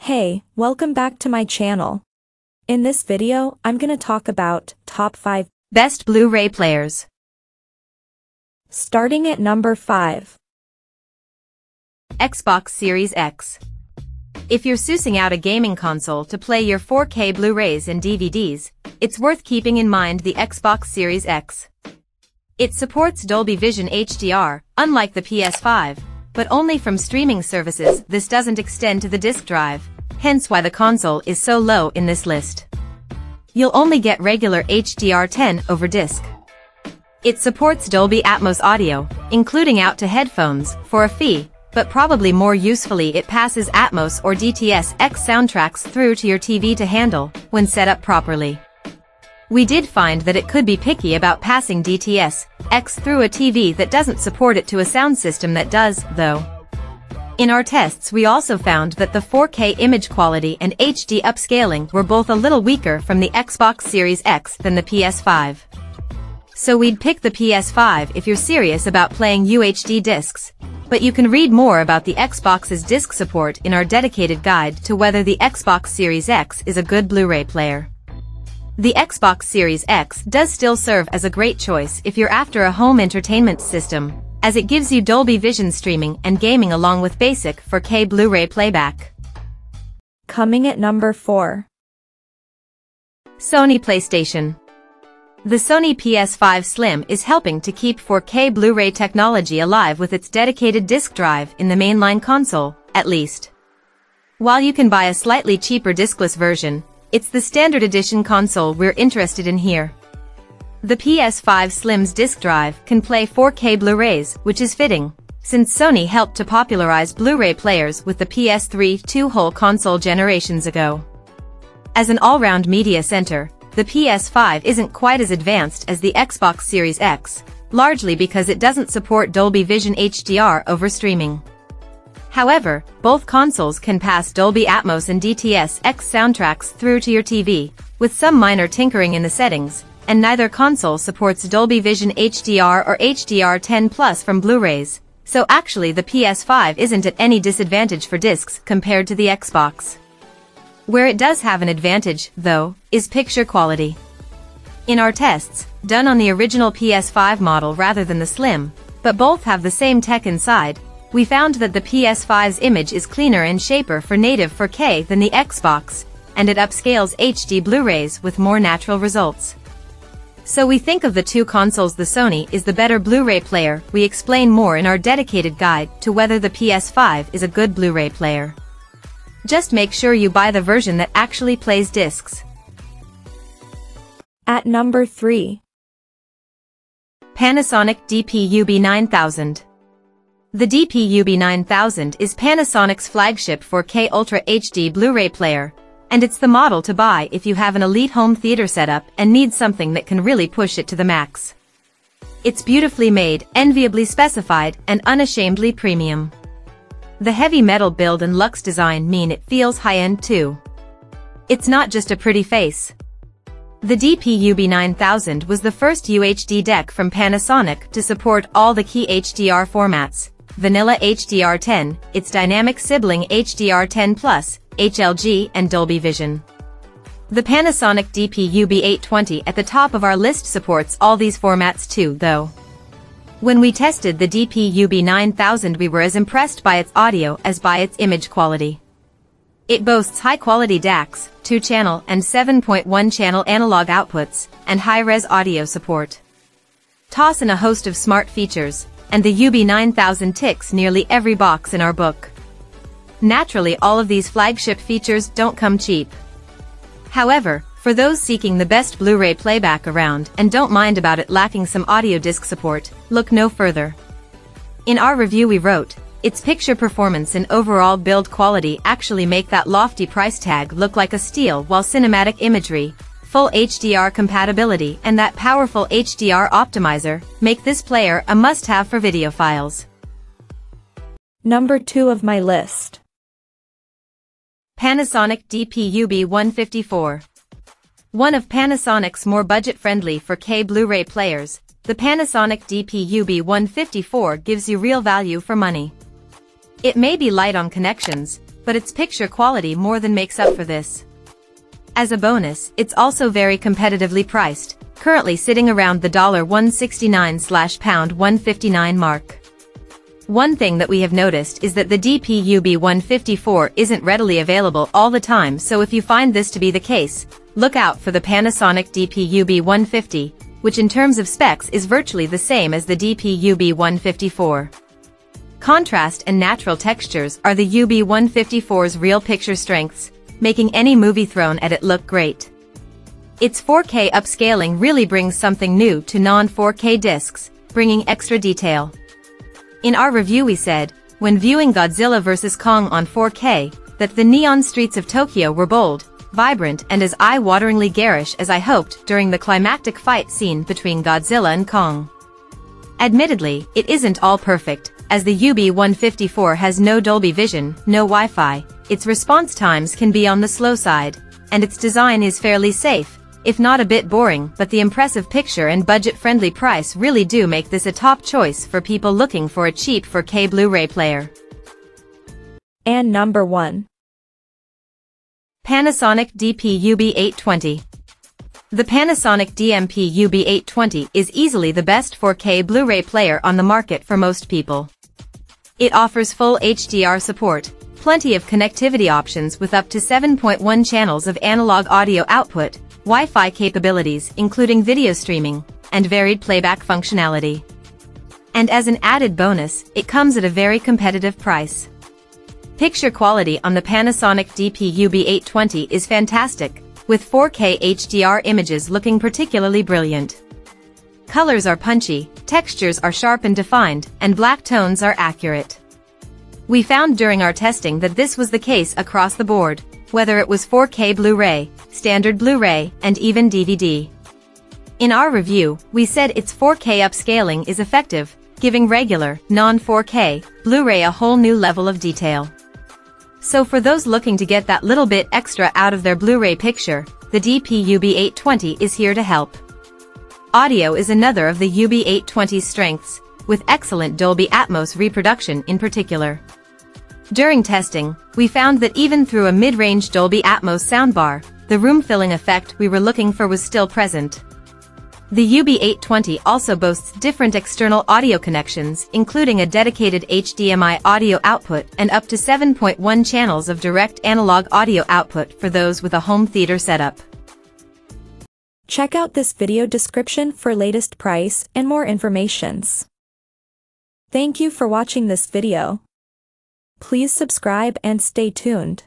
Hey, welcome back to my channel. In this video, I'm gonna talk about top 5 best Blu Ray players. Starting at number 5. Xbox Series X. If you're sourcing out a gaming console to play your 4K Blu-rays and DVDs, it's worth keeping in mind the Xbox Series X. It supports Dolby Vision HDR, unlike the PS5, but only from streaming services. This doesn't extend to the disk drive, hence why the console is so low in this list. You'll only get regular HDR10 over disc. It supports Dolby Atmos audio, including out to headphones, for a fee, but probably more usefully it passes Atmos or DTS-X soundtracks through to your TV to handle, when set up properly. We did find that it could be picky about passing DTS-X through a TV that doesn't support it to a sound system that does, though. In our tests we also found that the 4K image quality and HD upscaling were both a little weaker from the Xbox Series X than the PS5. So we'd pick the PS5 if you're serious about playing UHD discs, but you can read more about the Xbox's disc support in our dedicated guide to whether the Xbox Series X is a good Blu-ray player. The Xbox Series X does still serve as a great choice if you're after a home entertainment system, as it gives you Dolby Vision streaming and gaming along with basic 4K Blu-ray playback. Coming at number 4. Sony PlayStation. The Sony PS5 Slim is helping to keep 4K Blu-ray technology alive with its dedicated disc drive in the mainline console, at least. While you can buy a slightly cheaper discless version, it's the standard edition console we're interested in here. The PS5 Slim's disc drive can play 4K Blu-rays, which is fitting, since Sony helped to popularize Blu-ray players with the PS3 two-hole console generations ago. As an all-round media center, the PS5 isn't quite as advanced as the Xbox Series X, largely because it doesn't support Dolby Vision HDR over streaming. However, both consoles can pass Dolby Atmos and DTS-X soundtracks through to your TV, with some minor tinkering in the settings, and neither console supports Dolby Vision HDR or HDR10 Plus from Blu-rays, so actually the PS5 isn't at any disadvantage for discs compared to the Xbox. Where it does have an advantage, though, is picture quality. In our tests, done on the original PS5 model rather than the Slim, but both have the same tech inside, we found that the PS5's image is cleaner and sharper for native 4K than the Xbox, and it upscales HD Blu-rays with more natural results. So we think of the two consoles the Sony is the better Blu-ray player. We explain more in our dedicated guide to whether the PS5 is a good Blu-ray player. Just make sure you buy the version that actually plays discs. At number 3. Panasonic DP-UB9000. The DP-UB9000 is Panasonic's flagship 4K Ultra HD Blu-ray player, and it's the model to buy if you have an elite home theater setup and need something that can really push it to the max. It's beautifully made, enviably specified, and unashamedly premium. The heavy metal build and luxe design mean it feels high-end too. It's not just a pretty face. The DP-UB9000 was the first UHD deck from Panasonic to support all the key HDR formats: Vanilla HDR10, its dynamic sibling HDR10 Plus, HLG, and Dolby Vision. The Panasonic DP-UB820 at the top of our list supports all these formats too, though. When we tested the DP-UB9000 we were as impressed by its audio as by its image quality. It boasts high-quality DACs, 2-channel and 7.1-channel analog outputs, and high-res audio support. Toss in a host of smart features, and the UB9000 ticks nearly every box in our book. Naturally, all of these flagship features don't come cheap. However, for those seeking the best Blu-ray playback around and don't mind about it lacking some audio disc support, look no further. In our review we wrote, its picture performance and overall build quality actually make that lofty price tag look like a steal, while cinematic imagery, full HDR compatibility, and that powerful HDR optimizer make this player a must-have for videophiles. Number 2 of my list. Panasonic DP-UB154. One of Panasonic's more budget-friendly 4K Blu-ray players, the Panasonic DP-UB154 gives you real value for money. It may be light on connections, but its picture quality more than makes up for this. As a bonus, it's also very competitively priced, currently sitting around the $169/$159 mark. One thing that we have noticed is that the DP-UB154 isn't readily available all the time, so if you find this to be the case, look out for the Panasonic DP-UB150, which in terms of specs is virtually the same as the DP-UB154. Contrast and natural textures are the UB154's real picture strengths, making any movie thrown at it look great. Its 4K upscaling really brings something new to non-4K discs, bringing extra detail. In our review we said, when viewing Godzilla vs. Kong on 4K, that the neon streets of Tokyo were bold, vibrant and as eye-wateringly garish as I hoped during the climactic fight scene between Godzilla and Kong. Admittedly, it isn't all perfect, as the UB154 has no Dolby Vision, no Wi-Fi, its response times can be on the slow side, and its design is fairly safe, if not a bit boring, but the impressive picture and budget-friendly price really do make this a top choice for people looking for a cheap 4K Blu Ray player. And number 1. Panasonic DP-UB820. The Panasonic DMP-UB820 is easily the best 4K Blu Ray player on the market for most people. It offers full HDR support, plenty of connectivity options with up to 7.1 channels of analog audio output, Wi-Fi capabilities including video streaming, and varied playback functionality. And as an added bonus, it comes at a very competitive price. Picture quality on the Panasonic DP-UB820 is fantastic, with 4K HDR images looking particularly brilliant. Colors are punchy, textures are sharp and defined, and black tones are accurate. We found during our testing that this was the case across the board, whether it was 4K Blu-ray, standard Blu-ray, and even DVD. In our review, we said its 4K upscaling is effective, giving regular, non-4K, Blu-ray a whole new level of detail. So for those looking to get that little bit extra out of their Blu-ray picture, the DP-UB820 is here to help. Audio is another of the UB820's strengths, with excellent Dolby Atmos reproduction in particular. During testing, we found that even through a mid-range Dolby Atmos soundbar, the room-filling effect we were looking for was still present. The UB820 also boasts different external audio connections, including a dedicated HDMI audio output and up to 7.1 channels of direct analog audio output for those with a home theater setup. Check out this video description for latest price and more informations. Thank you for watching this video. Please subscribe and stay tuned.